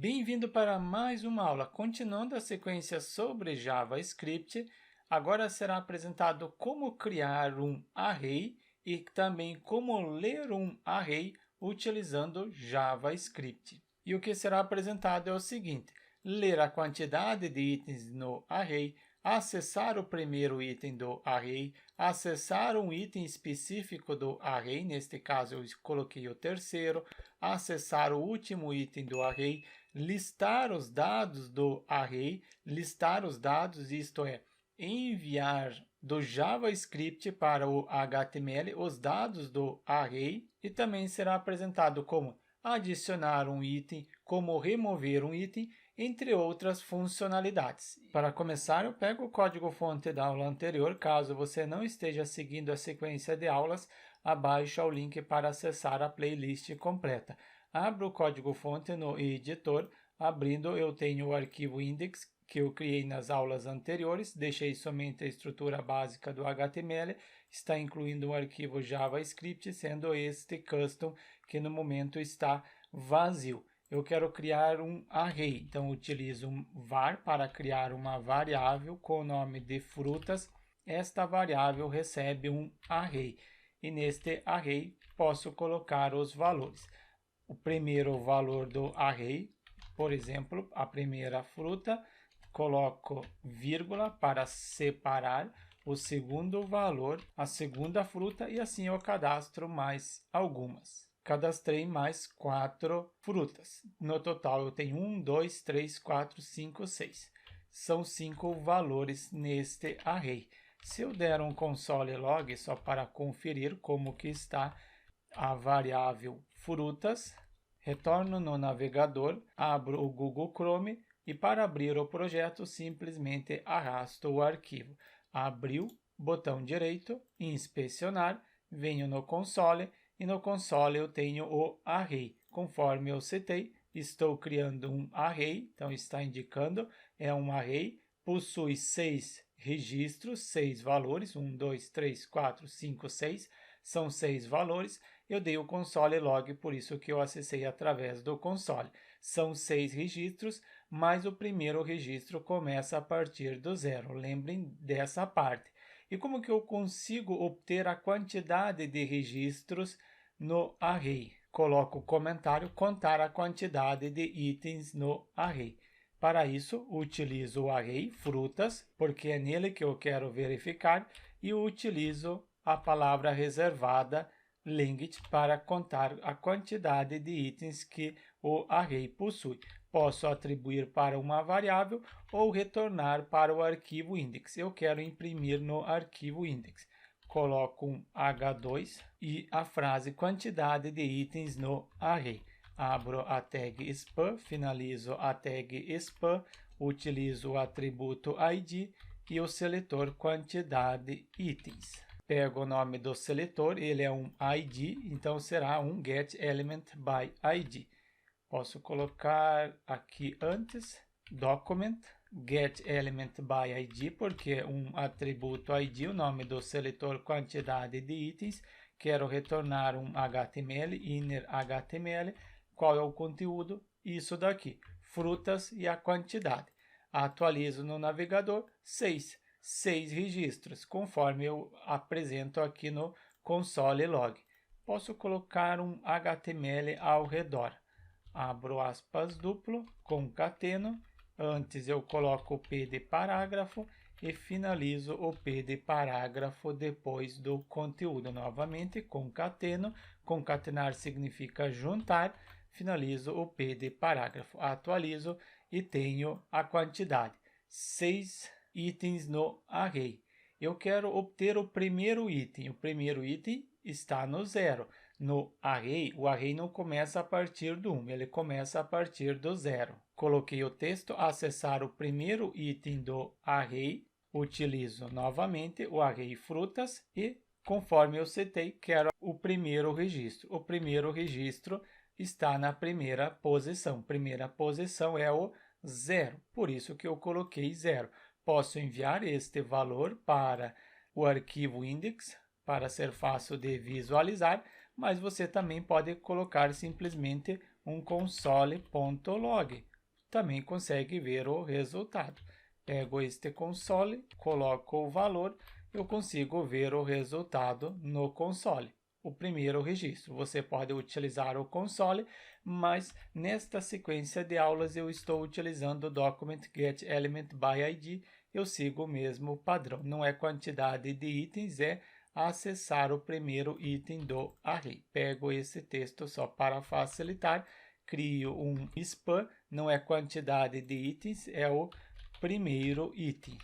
Bem-vindo para mais uma aula. Continuando a sequência sobre JavaScript, agora será apresentado como criar um array e também como ler um array utilizando JavaScript. E o que será apresentado é o seguinte: ler a quantidade de itens no array, acessar o primeiro item do array, acessar um item específico do array, neste caso eu coloquei o terceiro, acessar o último item do array, listar os dados do array, listar os dados, isto é, enviar do JavaScript para o HTML os dados do array, e também será apresentado como adicionar um item, como remover um item, entre outras funcionalidades. Para começar, eu pego o código-fonte da aula anterior. Caso você não esteja seguindo a sequência de aulas, abaixo o link para acessar a playlist completa. Abro o código-fonte no editor. Abrindo, eu tenho o arquivo index que eu criei nas aulas anteriores, deixei somente a estrutura básica do HTML, está incluindo um arquivo JavaScript, sendo este custom, que no momento está vazio. Eu quero criar um array, então utilizo um var para criar uma variável com o nome de frutas. Esta variável recebe um array, e neste array posso colocar os valores. O primeiro valor do array, por exemplo, a primeira fruta, coloco vírgula para separar o segundo valor, a segunda fruta, e assim eu cadastro mais algumas. Cadastrei mais 4 frutas. No total eu tenho 1, 2, 3, 4, 5, 6. São 5 valores neste array. Se eu der um console log só para conferir como que está a variável frutas, retorno no navegador, abro o Google Chrome e para abrir o projeto simplesmente arrasto o arquivo. Abriu, botão direito, inspecionar, venho no console e no console eu tenho o array. Conforme eu setei, estou criando um array, então está indicando, é um array, possui 6 registros, 6 valores, 1, 2, 3, 4, 5, 6, são 6 valores. Eu dei o console log, por isso que eu acessei através do console. São 6 registros, mas o primeiro registro começa a partir do zero. Lembrem dessa parte. E como que eu consigo obter a quantidade de registros no array? Coloco o comentário contar a quantidade de itens no array. Para isso, utilizo o array frutas, porque é nele que eu quero verificar, e utilizo a palavra reservada length para contar a quantidade de itens que o array possui. Posso atribuir para uma variável ou retornar para o arquivo index. Eu quero imprimir no arquivo index. Coloco um H2 e a frase quantidade de itens no array. Abro a tag span, finalizo a tag span, utilizo o atributo id e o seletor quantidade itens. Pego o nome do seletor, ele é um id, então será um getElementById. Posso colocar aqui antes, document, getElementById, porque é um atributo id, o nome do seletor quantidade de itens. Quero retornar um HTML, inner HTML. Qual é o conteúdo? Isso daqui, frutas e a quantidade. Atualizo no navegador, 6 registros, conforme eu apresento aqui no console log. Posso colocar um HTML ao redor. Abro aspas duplo, concateno. Antes eu coloco o P de parágrafo e finalizo o P de parágrafo depois do conteúdo. Novamente, concateno. Concatenar significa juntar. Finalizo o P de parágrafo. Atualizo e tenho a quantidade. 6 itens no array. Eu quero obter o primeiro item. O primeiro item está no zero. No array, o array não começa a partir do 1, ele começa a partir do zero. Coloquei o texto, acessar o primeiro item do array, utilizo novamente o array frutas e, conforme eu setei, quero o primeiro registro. O primeiro registro está na primeira posição. Primeira posição é o zero, por isso que eu coloquei zero. Posso enviar este valor para o arquivo index, para ser fácil de visualizar, mas você também pode colocar simplesmente um console.log. também consegue ver o resultado. Pego este console, coloco o valor, eu consigo ver o resultado no console. O primeiro registro. Você pode utilizar o console, mas nesta sequência de aulas eu estou utilizando o Document Get Element by ID. Eu sigo o mesmo padrão. Não é quantidade de itens, é acessar o primeiro item do array. Pego esse texto só para facilitar, crio um span, não é quantidade de itens, é o primeiro item.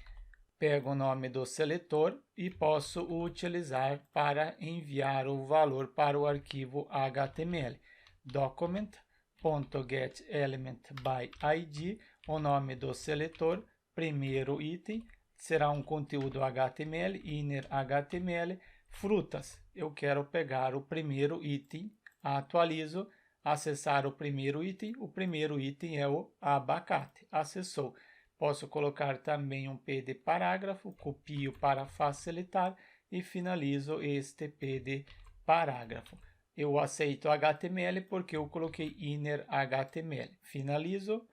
Pego o nome do seletor e posso utilizar para enviar o valor para o arquivo HTML. Document.getElementById, o nome do seletor, primeiro item, será um conteúdo HTML, inner HTML, frutas. Eu quero pegar o primeiro item, atualizo, acessar o primeiro item é o abacate, acessou. Posso colocar também um P de parágrafo, copio para facilitar e finalizo este P de parágrafo. Eu aceito HTML porque eu coloquei inner HTML. Finalizo,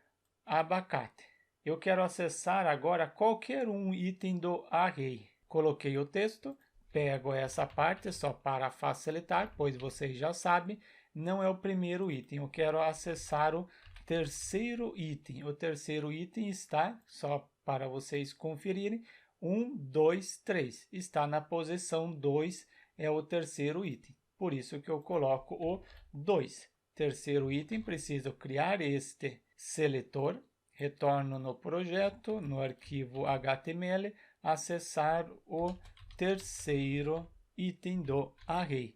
abacate. Eu quero acessar agora qualquer um item do array. Coloquei o texto, pego essa parte só para facilitar, pois vocês já sabem, não é o primeiro item. Eu quero acessar o terceiro item. O terceiro item está, só para vocês conferirem, 1, 2, 3. Está na posição 2, é o terceiro item. Por isso que eu coloco o 2. Terceiro item, preciso criar este seletor. Retorno no projeto, no arquivo HTML, acessar o terceiro item do array.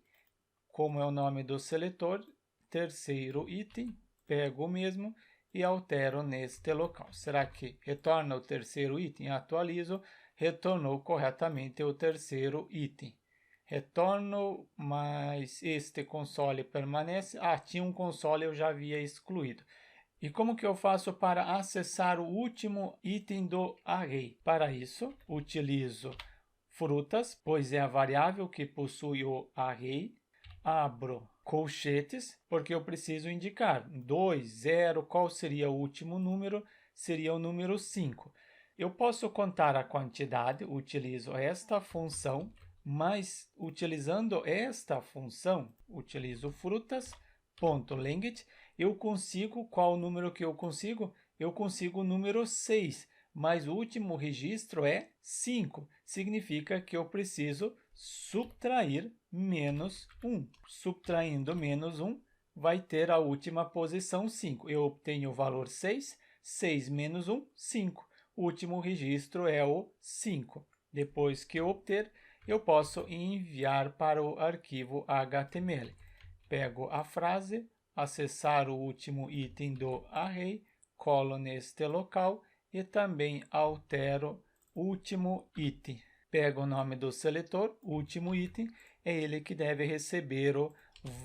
Como é o nome do seletor, terceiro item, pego o mesmo e altero neste local. Será que retorna o terceiro item? Atualizo, retornou corretamente o terceiro item. Retorno, mas este console permanece. Tinha um console, eu já havia excluído. E como que eu faço para acessar o último item do array? Para isso, utilizo frutas, pois é a variável que possui o array. Abro colchetes, porque eu preciso indicar 2, 0, qual seria o último número? Seria o número 5. Eu posso contar a quantidade, utilizo esta função, mas utilizando esta função, utilizo frutas.length, eu consigo, qual o número que eu consigo? Eu consigo o número 6, mas o último registro é 5, significa que eu preciso subtrair menos 1. Subtraindo menos 1, vai ter a última posição 5. Eu obtenho o valor 6, 6 menos 1, 5. O último registro é o 5. Depois que eu obter, eu posso enviar para o arquivo HTML. Pego a frase, acessar o último item do array, colo neste local e também altero último item. Pego o nome do seletor, último item, é ele que deve receber o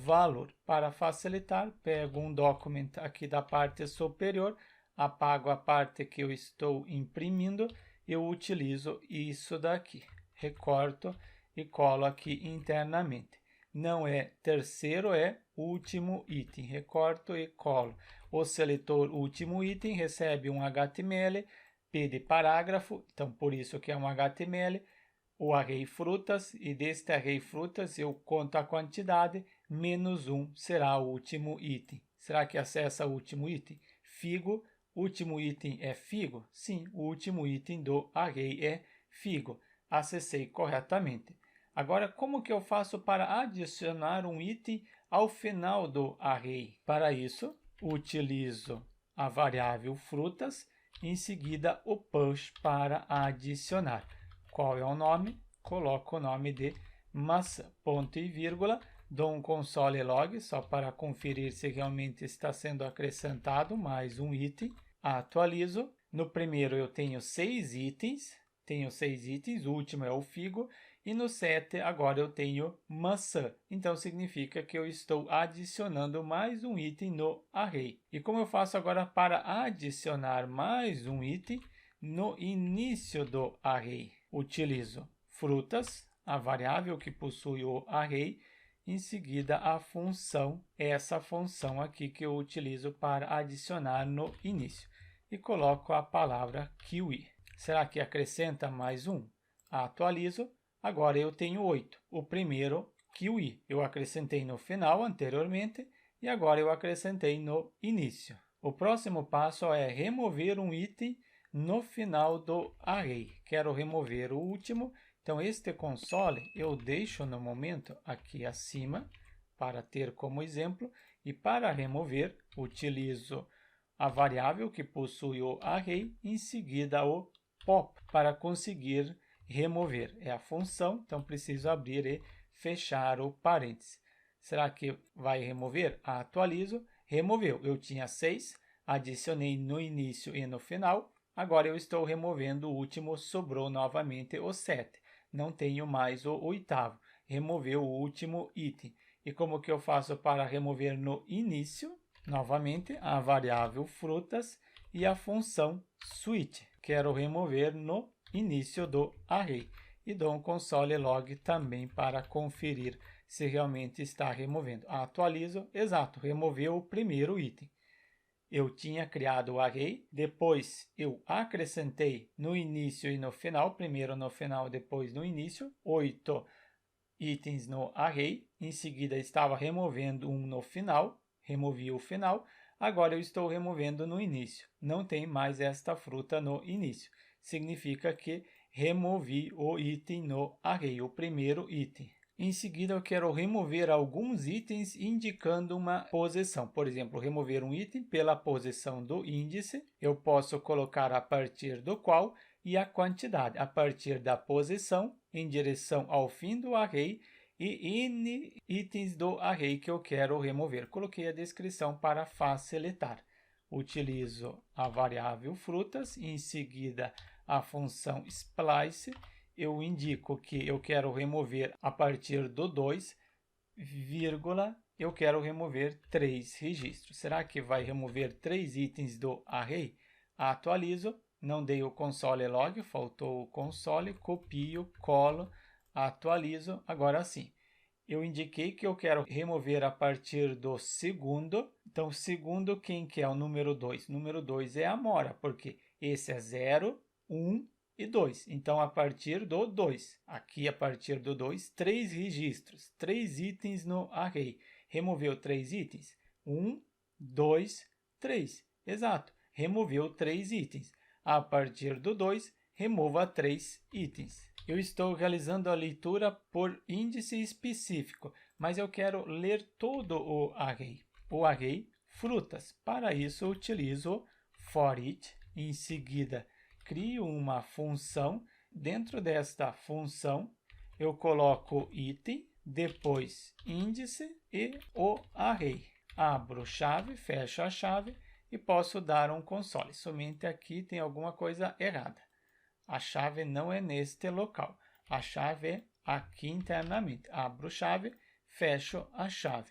valor. Para facilitar, pego um document aqui da parte superior, apago a parte que eu estou imprimindo, eu utilizo isso daqui. Recorto e colo aqui internamente. Não é terceiro, é último item. Recorto e colo. O seletor último item recebe um HTML, P de parágrafo, então por isso que é um HTML, o array frutas, e deste array frutas eu conto a quantidade, menos 1 será o último item. Será que acessa o último item? Figo, último item é figo? Sim, o último item do array é figo. Acessei corretamente. Agora, como que eu faço para adicionar um item ao final do array? Para isso, utilizo a variável frutas, em seguida o push para adicionar. Qual é o nome? Coloco o nome de maçã, ponto e vírgula, dou um console log só para conferir se realmente está sendo acrescentado mais um item, atualizo. No primeiro eu tenho 6 itens, o último é o figo, e no 7 agora eu tenho maçã. Então significa que eu estou adicionando mais um item no array. E como eu faço agora para adicionar mais um item no início do array? Utilizo frutas, a variável que possui o array, em seguida a função, essa função aqui que eu utilizo para adicionar no início. e coloco a palavra kiwi. Será que acrescenta mais um? Atualizo. Agora eu tenho 8. O primeiro, kiwi, eu acrescentei no final anteriormente e agora eu acrescentei no início. O próximo passo é remover um item no final do array. Quero remover o último, então este console eu deixo no momento aqui acima para ter como exemplo, e para remover utilizo a variável que possui o array, em seguida o pop para conseguir remover. É a função, então preciso abrir e fechar o parênteses. Será que vai remover? Atualizo, removeu. Eu tinha 6, adicionei no início e no final, agora eu estou removendo o último, sobrou novamente o 7. Não tenho mais o oitavo, removeu o último item. E como que eu faço para remover no início? Novamente, a variável frutas e a função switch. Quero remover no início do array. E dou um console log também para conferir se realmente está removendo. Atualizo, exato, removeu o primeiro item. Eu tinha criado o array, depois eu acrescentei no início e no final, primeiro no final, depois no início, 8 itens no array, em seguida estava removendo um no final, removi o final, agora eu estou removendo no início. Não tem mais esta fruta no início. Significa que removi o item no array, o primeiro item. Em seguida, eu quero remover alguns itens indicando uma posição. Por exemplo, remover um item pela posição do índice. Eu posso colocar a partir do qual e a quantidade a partir da posição em direção ao fim do array e n itens do array que eu quero remover. Coloquei a descrição para facilitar. Utilizo a variável frutas, em seguida a função splice. Eu indico que eu quero remover a partir do 2, vírgula, eu quero remover 3 registros. Será que vai remover 3 itens do array? Atualizo, não dei o console log, faltou o console, copio, colo, atualizo, agora sim. Eu indiquei que eu quero remover a partir do segundo, então segundo quem que é o número 2? O número 2 é a Amora, porque esse é 0, 1 e 2. Então, a partir do 2, aqui a partir do 2, 3 registros, 3 itens no array. Removeu 3 itens? 1, 2, 3. Exato, removeu 3 itens. A partir do 2, remova 3 itens. Eu estou realizando a leitura por índice específico, mas eu quero ler todo o array. O array frutas. Para isso, utilizo foreach, em seguida crio uma função. Dentro desta função, eu coloco item, depois índice e o array. Abro chave, fecho a chave e posso dar um console. Somente aqui tem alguma coisa errada. A chave não é neste local. A chave é aqui internamente. Abro chave, fecho a chave.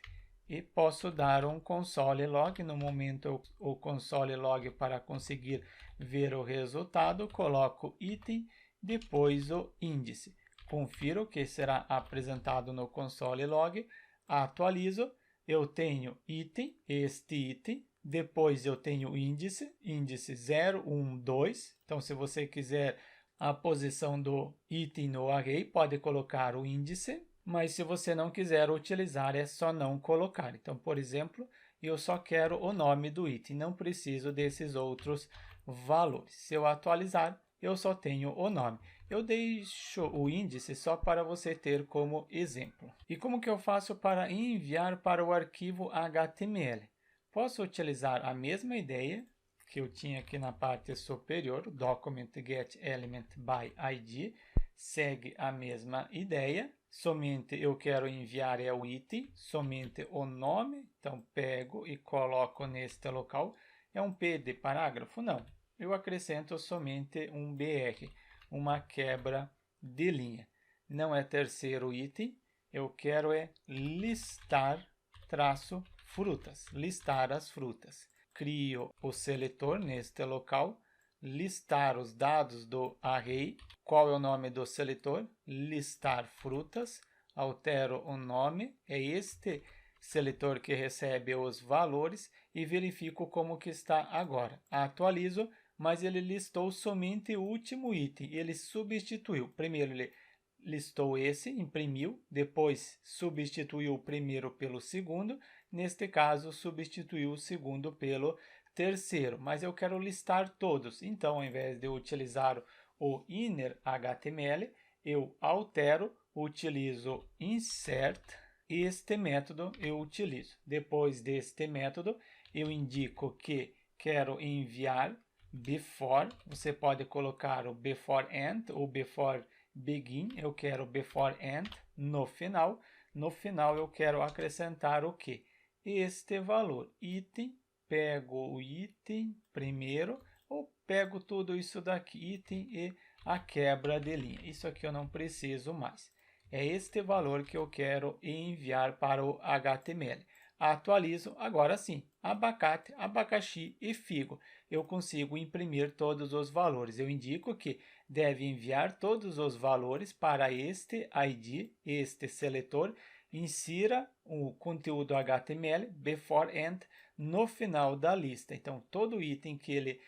E posso dar um console log. No momento, o console log para conseguir ver o resultado, coloco item, depois o índice. Confiro que será apresentado no console log. Atualizo. Eu tenho item, este item. Depois eu tenho índice, índice 0, 1, 2. Então, se você quiser a posição do item no array, pode colocar o índice. Mas se você não quiser utilizar, é só não colocar. Então, por exemplo, eu só quero o nome do item, não preciso desses outros valores. Se eu atualizar, eu só tenho o nome. Eu deixo o índice só para você ter como exemplo. E como que eu faço para enviar para o arquivo HTML? Posso utilizar a mesma ideia que eu tinha aqui na parte superior, document get element by id, segue a mesma ideia. Somente eu quero enviar é o item, somente o nome, então pego e coloco neste local. É um P de parágrafo? Não. Eu acrescento somente um BR, uma quebra de linha. Não é terceiro item, eu quero é listar traço frutas, listar as frutas. Crio o seletor neste local, listar os dados do array. Qual é o nome do seletor? Listar frutas. Altero o nome, é este seletor que recebe os valores e verifico como que está agora. Atualizo, mas ele listou somente o último item, ele substituiu. Primeiro ele listou esse, imprimiu, depois substituiu o primeiro pelo segundo, neste caso substituiu o segundo pelo terceiro, mas eu quero listar todos, então ao invés de eu utilizar o inner HTML, eu altero, utilizo insert, e este método eu utilizo. Depois deste método, eu indico que quero enviar before, você pode colocar o before end ou before begin, eu quero before end no final. No final eu quero acrescentar o que? Este valor, item, pego o item primeiro, ou pego tudo isso daqui, item e a quebra de linha. Isso aqui eu não preciso mais. É este valor que eu quero enviar para o HTML. Atualizo, agora sim, abacate, abacaxi e figo. Eu consigo imprimir todos os valores. Eu indico que deve enviar todos os valores para este ID, este seletor. Insira o conteúdo HTML, before end, no final da lista. Então, todo item que ele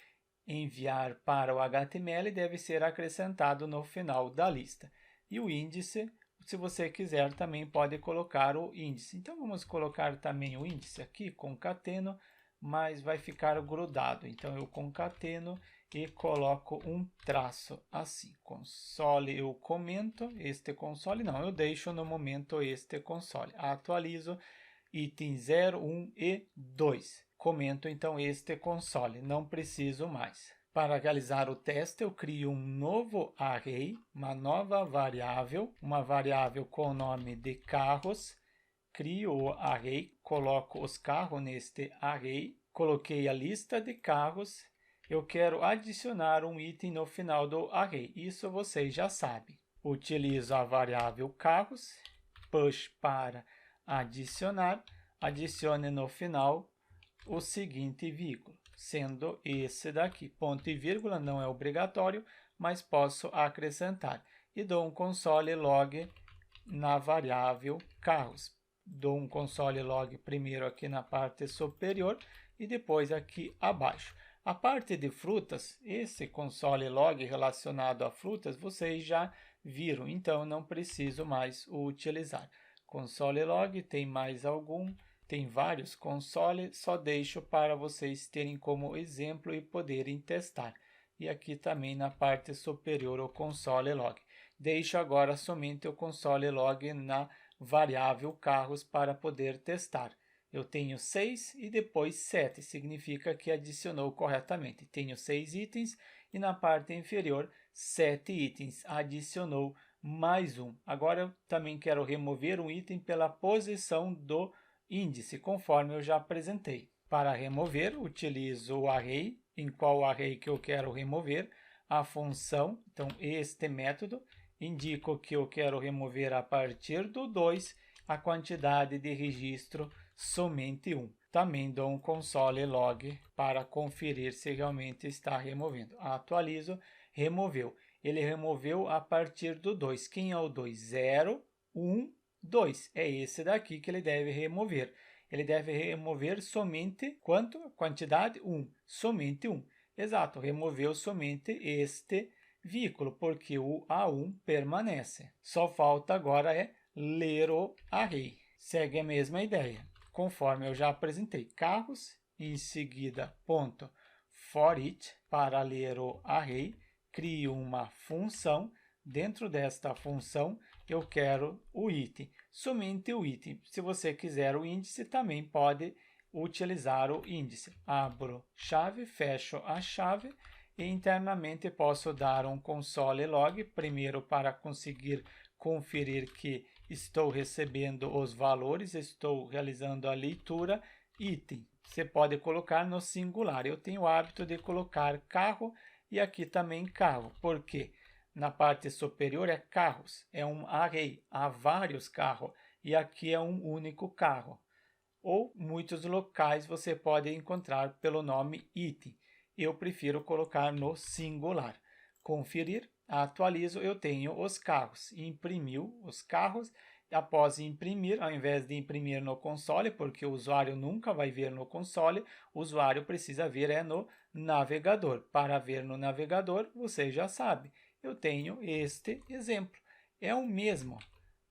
enviar para o HTML deve ser acrescentado no final da lista. E o índice, se você quiser, também pode colocar o índice. Então, vamos colocar também o índice aqui, concateno, mas vai ficar grudado. Então, eu concateno e coloco um traço assim. Console eu comento, este console não, eu deixo no momento este console. Atualizo, item 0, 1 e 2. Comento então este console, não preciso mais. Para realizar o teste, eu crio um novo array, uma nova variável, uma variável com o nome de carros. Crio o array, coloco os carros neste array, coloquei a lista de carros. Eu quero adicionar um item no final do array, isso vocês já sabem. Utilizo a variável carros, push para adicionar, adicione no final o seguinte vírgula, sendo esse daqui. Ponto e vírgula não é obrigatório, mas posso acrescentar. E dou um console log na variável carros. Dou um console log primeiro aqui na parte superior e depois aqui abaixo. A parte de frutas, esse console log relacionado a frutas, vocês já viram, então não preciso mais o utilizar. Console log tem mais algum, tem vários consoles, só deixo para vocês terem como exemplo e poderem testar. E aqui também na parte superior o console log. Deixo agora somente o console log na variável carros para poder testar. Eu tenho 6 e depois 7, significa que adicionou corretamente. Tenho 6 itens e na parte inferior 7 itens, adicionou mais um. Agora eu também quero remover um item pela posição do índice, conforme eu já apresentei. Para remover, utilizo o array, em qual array que eu quero remover, a função, então este método, indico que eu quero remover a partir do 2 a quantidade de registro somente 1. Também dou um console log para conferir se realmente está removendo. Atualizo, removeu. Ele removeu a partir do 2. Quem é o 2? 0, 1, 2. É esse daqui que ele deve remover. Ele deve remover somente quanto? Quantidade 1. Somente 1. Exato, removeu somente este veículo, porque o A1 permanece. Só falta agora ler o array. Segue a mesma ideia, conforme eu já apresentei. Carros, em seguida, ponto for each, para ler o array, crio uma função. Dentro desta função, eu quero o item, somente o item. Se você quiser o índice, também pode utilizar o índice. Abro chave, fecho a chave e internamente posso dar um console log, primeiro para conseguir conferir que estou recebendo os valores, estou realizando a leitura, item. Você pode colocar no singular. Eu tenho o hábito de colocar carro e aqui também carro. Por quê? Na parte superior é carros, é um array, há vários carros, e aqui é um único carro. Ou muitos locais você pode encontrar pelo nome item. Eu prefiro colocar no singular. Conferir, atualizo, eu tenho os carros. Imprimiu os carros. após imprimir, ao invés de imprimir no console, porque o usuário nunca vai ver no console, o usuário precisa ver no navegador. Para ver no navegador, você já sabe, eu tenho este exemplo. É o mesmo.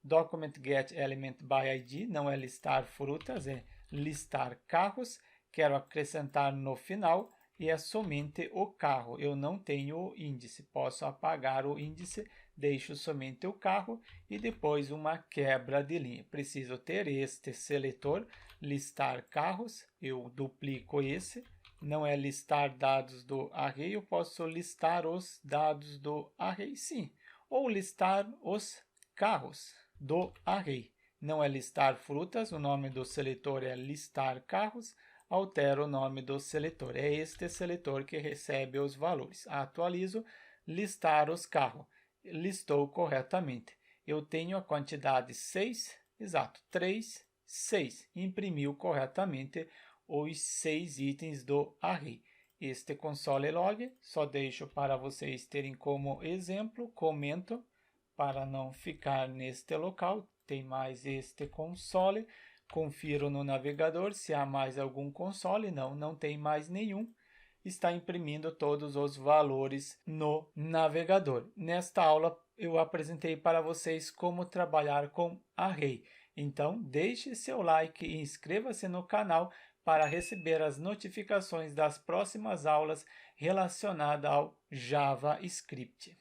Document Get Element by ID não é listar frutas, é listar carros. Quero acrescentar no final e é somente o carro. Eu não tenho o índice. Posso apagar o índice, deixo somente o carro e depois uma quebra de linha. Preciso ter este seletor, listar carros. Eu duplico esse. Não é listar dados do array, eu posso listar os dados do array, sim. Ou listar os carros do array. Não é listar frutas, o nome do seletor é listar carros. Altero o nome do seletor. É este seletor que recebe os valores. Atualizo, listar os carros. Listou corretamente. Eu tenho a quantidade 6, exato, 3, 6. Imprimiu corretamente os 6 itens do array. Este console log, só deixo para vocês terem como exemplo, comento para não ficar neste local. Tem mais este console. Confiro no navegador se há mais algum console. Não tem mais nenhum. Está imprimindo todos os valores no navegador. Nesta aula eu apresentei para vocês como trabalhar com array. Então, deixe seu like e inscreva-se no canal para receber as notificações das próximas aulas relacionadas ao JavaScript.